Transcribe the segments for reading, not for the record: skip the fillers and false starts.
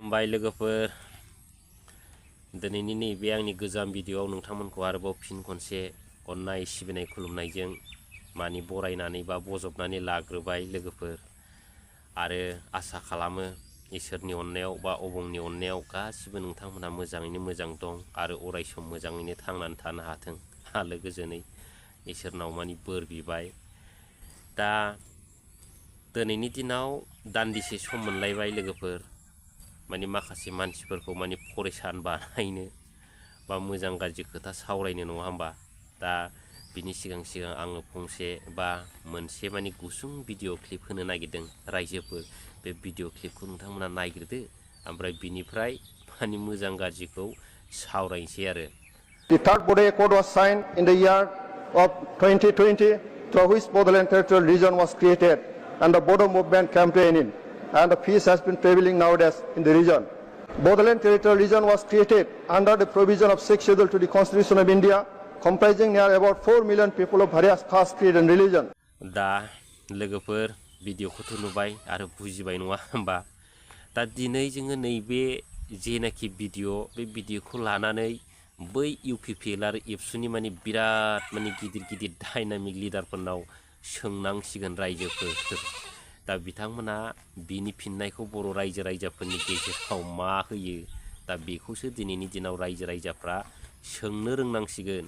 खुलुमबाय लोगोफोर दिनैनि नैबे आंनि गोजाम भिडिअआव नोंथांमोनखौ आरोबाव फिन खनसे अननाय सिबिनाय खुलुमनायजों मानि बरायनानै बा बजबनानै लाग्रोबाय लोगोफोर आरो आसा खालामो इसोरनि अननायाव बा अबंनि अननायाव गासिबो नोंथांमोनहा मोजाङैनो मोजां दं आरो अरायसम मोजाङैनो थांनानै थानो हाथों आलो गोजोनै इसोरनाव मानि बोर बिबाय। दा दिनैनि दिनाव दान्दिसे सम मोनलायबाय लोगोफोर माने माखासे मानसिफोरखौ माने फरेसान बानायनो बा मोजां गाज्रि खोथा सावरायनो नङा होमबा। दा बिनि सिगां आङो फंसे बा मोनसे माने गुसुं भिडिअ क्लिप होनो नागिरदों रायजोफोर। बे भिडिअ क्लिपखौ नोंथांमोना नायग्रोदो ओमफ्राय बिनिफ्राय माने मोजां गाज्रिखौ सावरायनोसै आरो। The third Bodo Accord was signed in the year of 2020, through which Bodoland Territorial Region was created and the Bodo movement campaigning, and the peace has been prevailing nowadays in the region. Bodoland Territorial Region was created under the provision of 6th schedule to the Constitution of India, comprising near about 4 million people of various caste, creed and religion. दा लोगोफोर भिडिअखौथ' नुबाय आरो बुजिबाय नङा होमबा। दा दिनै जोङो नैबे जेनाखि भिडिअ बे भिडिअखौ लानानै बै इउपिपिएल आरो एबसुनि माने बिराद माने गिदिर गिदिर डायनामिक लिडारफोरनाव सोंनांसिगोन रायजोफोर। दा बिथांमोना बिनि फिननायखौ बर' रायजो राजाफोरनि गेजेराव मा होयो दा बेखौसो दिनैनि दिनाव रायजो राजाफ्रा सोंनो रोंनांसिगोन।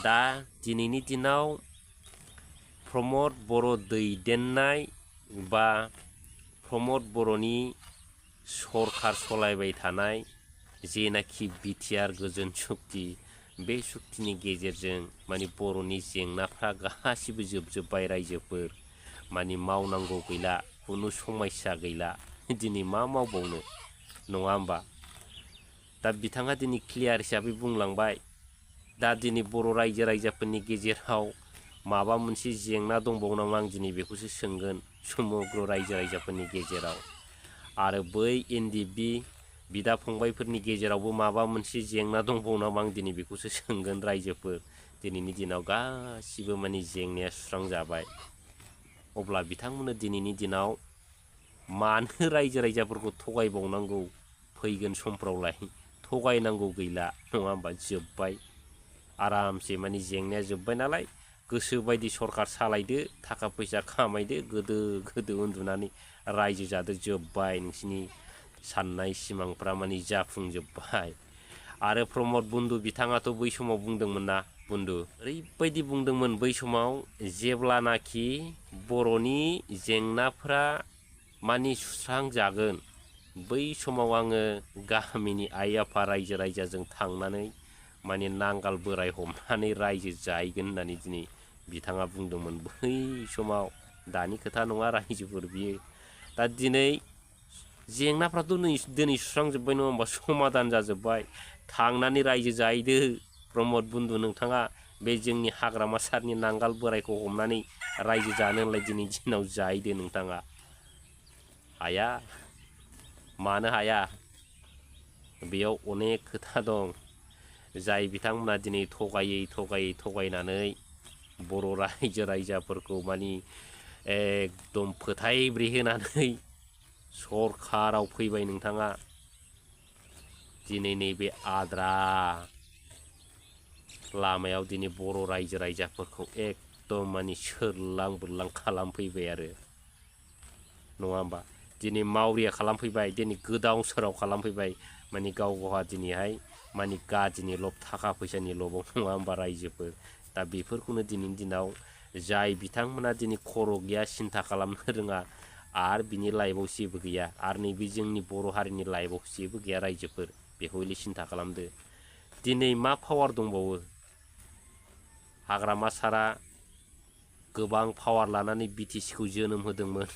दा दिनैनि दिनाव प्रमद बर' दैदेननाय बा प्रमद बर'नि सरखार सलायबाय थानाय जेनाखि बिटिआर गोजोन सुक्ति बे सुक्तिनि गेजेरजों माने बर'नि जेंनाफ्रा गासिबो जोबजोब्बाय रायजोफोर। माने मावनांगौ गैला, खुनु समस्या गैला, दिनै मा मावबावनो नङा होमबा। दा बिथाङा दिनै क्लियार हिसाबै बुंलांबाय। दा दिनै बर' रायजो राजाफोरनि गेजेराव माबा मोनसे जेंना दंबावो नामा आं दिनै बेखौसो सोंगोन समग्र रायजो राजाफोरनि गेजेराव। आरो बै एनडिएफबि बिदा फंबायफोरनि गेजेरावबो माबा मोनसे जेंना दंबावो नामा आं दिनै बेखौसो सोंगोन रायजोफोर। दिनैनि दिनाव गासिबो माने जेंनाया सुस्रांजाबाय। अब्ला बिथांमोननो दिनैनि दिनाव मानो रायजो राजाफोरखौ थगायबावनांगौ फैगोन समफ्रावलाय थगायनांगौ गैला नङा होमबा। जोब्बाय आरामसे माने जेंनाया जोब्बाय नालाय गोसो बायदि सरखार सालायदो, थाखा फैसा खामायदो, गोदो उन्दुनानै रायजो जादो, जोब्बाय नोंसिनि साननाय सिमांफ्रा माने जाफुंजोब्बाय। आरो प्रमद बन्धु बिथाङाथ' बै समाव बुंदोंमोन ना बन्धु, ओरैबायदि बुंदोंमोन बै समाव जेब्लानाखि बर'नि जेंनाफ्रा माने सुस्रांजागोन बै समाव आङो गामिनि आइ आफा रायजो राजाजों थांनानै माने नांगाल बोराय हमनानै रायजो जाहैगोन होननानै दिनै बिथाङा बुंदोंमोन बै समाव। दानि खोथा नङा रायजोफोर बियो। दा दिनै जेंनाफ्राथ' दिनै सुस्रांजोब्बाय नङा होमबा, समाधान जाजोब्बाय। थांनानै रायजो जाहैदो प्रमद बन्धु नोंथाङा बे जोंनि हाग्रामा सारनि नांगाल बोरायखौ हमनानै रायजो जानो होनलाय दिनै दिनाव जाहैदो नोंथाङा। हाया, मानो हाया? बेयाव अनेक खोथा दं जाय बिथांमोना दिनै थगायनानै बर' रायजो राजाफोरखौ मानि एकदम फोथायब्रे होनानै सरखाराव फैबाय नोंथाङा। दिनै नैबे आद्रा लामायाव दिनै बर' रायजो राजाफोरखौ एकदम माने सोरलां बोरलां खालामफैबाय आरो नङा होमबा। दिनै मावरिया खालामफैबाय, दिनै गोदाव सोराव खालामफैबाय। माने गावहा दिनैहाय माने गादिनि लब, थाखा फैसानि लबाव नङा होमबा रायजोफोर। दा बेफोरखौनो दिनैनि दिनाव जाय बिथांमोना दिनै खर' गैया, सिन्था खालामनो रोङा आरो बिनि लाइफआव जेबो गैया, आरो नैबे जोंनि बर' हारिनि लाइफआव जेबो गैया रायजोफोर, बेखौ हले सिन्था खालामदो। दिनै मा पावार दंबावो? हाग्रामा सारा गोबां पावार लानानै बिटिसिखौ जोनोम होदोंमोन।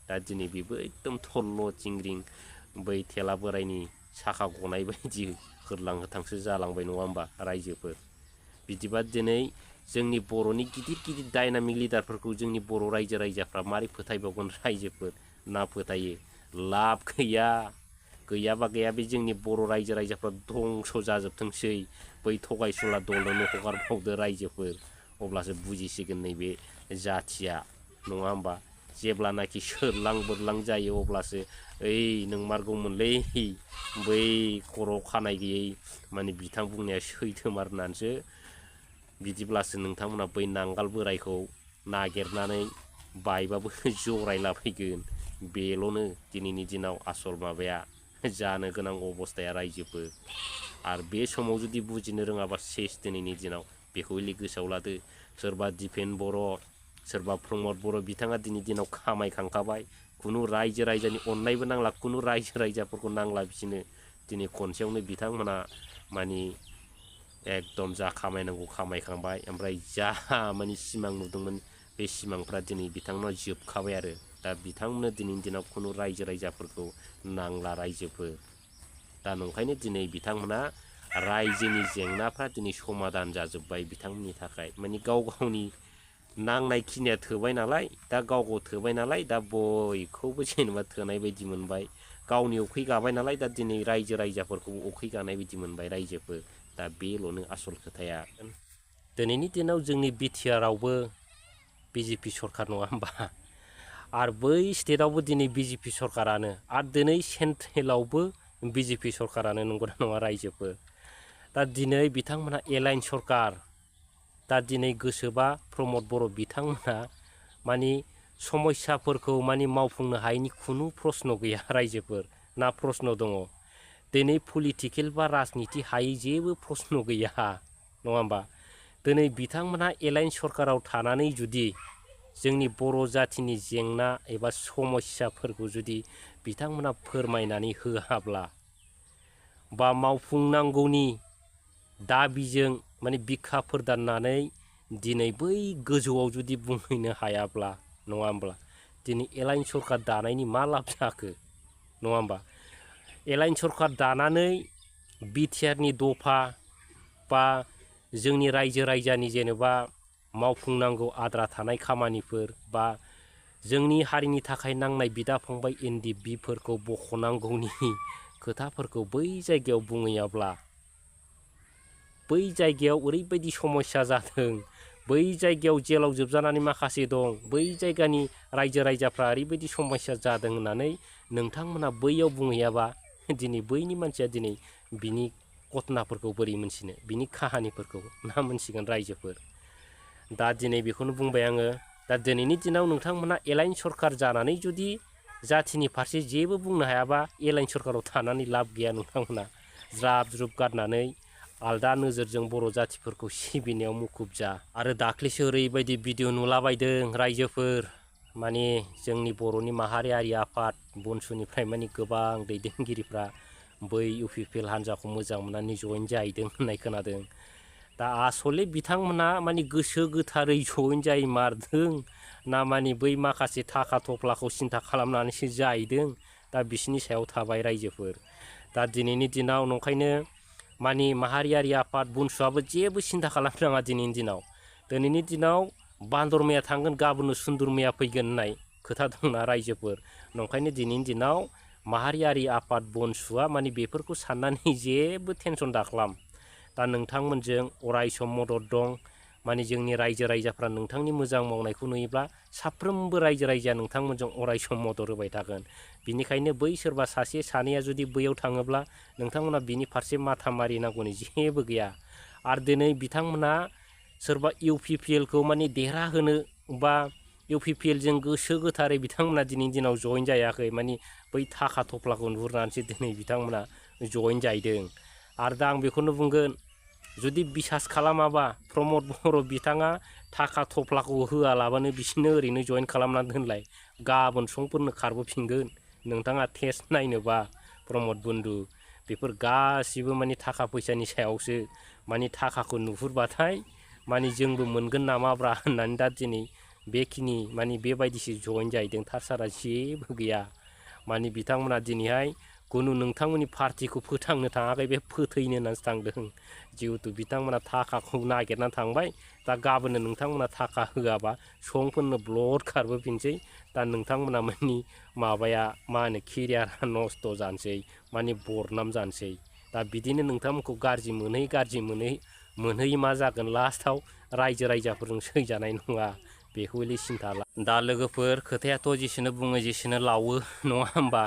दा दिनै बेबो एकदम थल्ल' थिंग्रिं बै थेला बोरायनि साखा गनाय बायदि होरलां होथांसो जालांबाय नङा होमबा रायजोफोर। बिदिबा दिनै जोंनि बर'नि गिदिर गिदिर डायनामिक लिडारफोरखौ जोंनि बर' रायजो राजाफ्रा मारै फोथायबावगोन रायजोफोर? ना फोथायो? लाब गैया। गैयाबा गैया, बे जोंनि बर' रायजो राजाफ्रा धंस' जाजोबथोंसै। बै थगायसुला दलनो हगारबावदो रायजोफोर, अब्लासो बुजिसिगोन नैबे जाथिया नङा होमबा। जेब्लानाखि सोरलां बोरलां जायो अब्लासो ओइ नोंमारगौमोनलै बै खर' खानाय गैयै माने बिथां बुंनाया सैथोमार होननानैसो बिदिब्लासो नोंथांमोना बै नांगाल बोरायखौ नागिरनानै बायबाबो जरायलाबायगोन। बेल'नो दिनैनि दिनाव आसल माबाया जानो गोनां अबस्थाया रायजोफोर। आरो बे समाव जुदि बुजिनो रोङाबा सेस दिनैनि दिनाव बेखौ हले गोसोआव लादो। सोरबा दिपेन बर' सोरबा प्रमद बर' बिथाङा दिनै दिनाव खामायखांखाबाय। खुनु रायजो राजानि अननायबो नांला, खुनु रायजो राजाफोरखौ नांला बिसोरनो। दिनै खनसेयावनो बिथांमोना माने एकदम जा खामायनांगौ खामायखांबाय। ओमफ्राय जा माने सिमां नुदोंमोन बे सिमांफ्रा दिनै बिथांमोनाव जोबखाबाय आरो। दा बिथांमोननो दिनैनि दिनाव खुनु रायजो राजाफोरखौ नांला रायजोफोर। दा नंखायनो दिनै बिथांमोना रायजोनि जेंनाफ्रा दिनै समाधान जाजोब्बाय बिथांमोननि थाखाय। माने गाव गावनि नांनाय खिनिया थोबाय नालाय, दा गाव गाव थोबाय नालाय, दा बयखौबो जेनेबा थोनाय बायदि मोनबाय। गावनि उखै गाबाय नालाय, दा दिनै रायजो राजाफोरखौ उखै गानाय बायदि मोनबाय रायजोफोर। दा बेल'नो आसल खोथाया। दिनैनि दिनाव जोंनि BTR आवबो BJP सरखार नङा होमबा? आरो बै स्टेटआवबो दिनै BJP सरखारानो, आरो दिनै सेन्ट्रेलावबो BJP सरखारानो, नंगौना नङा रायजोफोर? दा दिनै बिथांमोनहा एलाइन सरखार। दा दिनै गोसोबा प्रमद बर' बिथांमोनहा माने समस्याफोरखौ माने मावफुंनो हायैनि खुनु प्रश्न गैया रायजोफोर। ना प्रश्न दङ? दिनै पलिटिकेल बा राजनिति हायै जेबो प्रश्न गैया, नङा होमबा? दिनै बिथांमोनहा एलाइन सरखाराव थानानै जुदि जोंनि बर' जाथिनि जेंना एबा समस्याफोरखौ जुदि बिथांमोना फोरमायनानै होआब्ला बा मावफुंनांगौनि दाबिजों माने बिखा फोरदाननानै दिनै बै गोजौआव जुदि बुंहैनो हायाब्ला, नङा होमब्ला? दिनै एलाइन सरखार दानायनि मा लाब जाखो, नङा होमबा? एलाइन सरखार दानानै BTR नि दफा बा जोंनि रायजो राजानि जेनेबा मावफुंनांगौ आद्रा थानाय खामानिफोर बा जोंनि हारिनि थाखाय नांनाय बिदा फंबाय NDBफोरखौ बख'नांगौनि खोथाफोरखौ बै जायगायाव बुङैयाब्ला, बै जायगायाव ओरैबायदि समस्या जादों, बै जायगायाव जेलाव जोबजानानै माखासे दं, बै जायगानि रायजो राजाफ्रा ओरैबायदि समस्या जादों होननानै नोंथांमोना बैयाव बुंहैयाबा दिनै बैनि मानसिया दिनै बिनि घटनाफोरखौ बोरै मोनथिनो, बिनि काहानिफोरखौ ना मोनसिगोन रायजोफोर? दा दिनै बेखौनो बुंबाय आङो। दा दिनैनि दिनाव नोंथांमोना एलाइन सरखार जानानै जुदि जाथिनि फारसे जेबो बुंनो हायाबा एलाइन सरखाराव थानानै लाब गैया। नोंथांमोना ज्राब ज्रुब गारनानै आलदा नोजोरजों बर' जातिफोरखौ सिबिनायाव मुखुब जा। आरो दाख्लैसो ओरैबायदि भिडिअ नुलाबायदों रायजोफोर, माने जोंनि बर'नि माहारियारि आफाद बनसुनिफ्राय माने गोबां दैदेनगिरिफ्रा बै UPPL हान्जाखौ मोजां मोननानै जइन जाहैदों होननाय खोनादों। दा आसले बिथांमोना माने गोसो गोथारै जइन जाहैमारदों ना माने बै माखासे थाखा थफ्लाखौ सिन्था खालामनानैसो जाहैदों? दा बिसोरनि सायाव थाबाय रायजोफोर। दा दिनैनि दिनाव नंखायनो माने माहारियारि आफाद बनसुआबो जेबो सिन्था खालामनाङा दिनैनि दिनाव। दिनैनि दिनाव बान्दरमाया थांगोन गाबोननो सुन्दुरमाया फैगोन होननाय खोथा दंना रायजोफोर। नंखायनो दिनैनि दिनाव माहारियारि आफाद बनसुआ माने बेफोरखौ साननानै जेबो टेनसन दाखालाम। दा नोंथांमोनजों अराय सम मदद दं। माने जोंनि रायजो राजाफ्रा नोंथांनि मोजां मावनायखौ नुयोब्ला साफ्रोमबो रायजो राजाया नोंथांमोनजों अराय सम मदद होबाय थागोन। बिनिखायनो बै सोरबा सासे सानैया जुदि बैयाव थाङोब्ला नोंथांमोना बिनि फारसे माथा मारिनांगौनि जेबो गैया। आरो दिनै बिथांमोना सोरबा UPPL खौ माने देरहाहोनो बा UPPL जों गोसो गोथारै बिथांमोना दिनैनि दिनाव जइन जायाखै। माने बै थाखा थफ्लाखौ नुहुरनानैसो दिनै बिथांमोना जइन जाहैदों। आरो दा आं बेखौनो बुंगोन, जुदि बिसास खालामाबा प्रमद बर' बिथाङा थाखा थफ्लाखौ होआलाबानो बिसोरनो ओरैनो जइन खालामनानै दोनलाय, गाबोन समफोरनो खारबोफिनगोन। नोंथाङा टेस्ट नायनोबा प्रमद बन्धु, बेफोर गासिबो माने थाखा फैसानि सायावसो। माने थाखाखौ नुहुरबाथाय माने जोंबो मोनगोन नामाब्रा होननानै दा दिनै बेखिनि माने बेबायदिसो जइन जाहैदों। थारसारा जेबो गैया। माने बिथांमोना दिनैहाय खुनु नोंथांमोननि पार्टिखौ फोथांनो थाङाखै, बे फोथैनो होननानैसो थांदों। जिहेथु बिथांमोना थाखाखौ नागिरनानै थांबाय, दा गाबोननो नोंथांमोना थाखा होआबा समफोरनो ब्लड खारबोफिनसै। दा नोंथांमोना माने माबाया मा होनो केरियार नस्थ' जानोसै, माने बरनाम जानोसै। दा बिदिनो नोंथांमोनखौ गाज्रि मोनहै मा जागोन लास्टआव रायजो राजाफोरजों सैजानाय नङा। बेखौ हले सिन्था ला। दा लोगोफोर खोथायाथ' जेसेनो बुङो जेसेनो लावो नङा होमबा।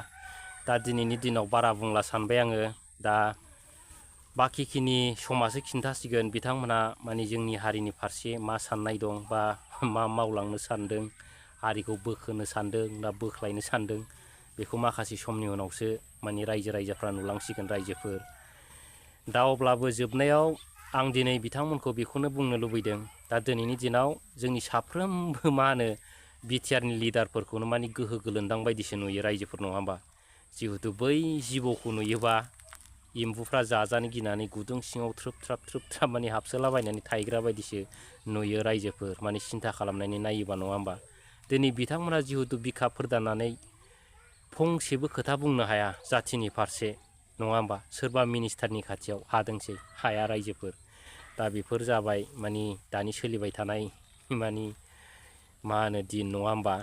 दा दिनैनि दिनाव बारा बुंला सानबाय आङो। दा बाखिखिनि समासो खिन्थासिगोन बिथांमोना माने जोंनि हारिनि फारसे मा साननाय दं बा मा मावलांनो सानदों, हारिखौ बोखोनो सानदों ना बोख्लायनो सानदों, बेखौ माखासे समनि उनावसो माने रायजोफ्रा नुलांसिगोन रायजोफोर। दा अब्लाबो जोबनायाव आं दिनै बिथांमोनखौ बेखौनो बुंनो लुबैदों, दा दिनैनि दिनाव जोंनि साफ्रोमबो मा होनो बिटिआरनि लिडारफोरखौनो माने गोहो गोलोन्दां बायदिसो नुयो रायजोफोर नङा होमबा। जिहेथु बै जिबौखौ नुयोबा एम्बुफ्रा जाजानो गिनानै गुदुं सिङाव थ्रोब थ्राब माने हाबसोलाबायनानै थायग्रा बायदिसो नुयो रायजोफोर, माने सिन्था खालामनानै नायोबा नङा होमबा। दिनै बिथांमोना जिहेतु बिखा फोरदाननानै फंसेबो खोथा बुंनो हाया जाथिनि फारसे नङा होमबा। सोरबा मिनिस्टारनि खाथियाव हादोंसै, हाया रायजोफोर। दा बेफोर जाबाय माने दानि सोलिबाय थानाय माने मा होनो दिन नङा होमबा।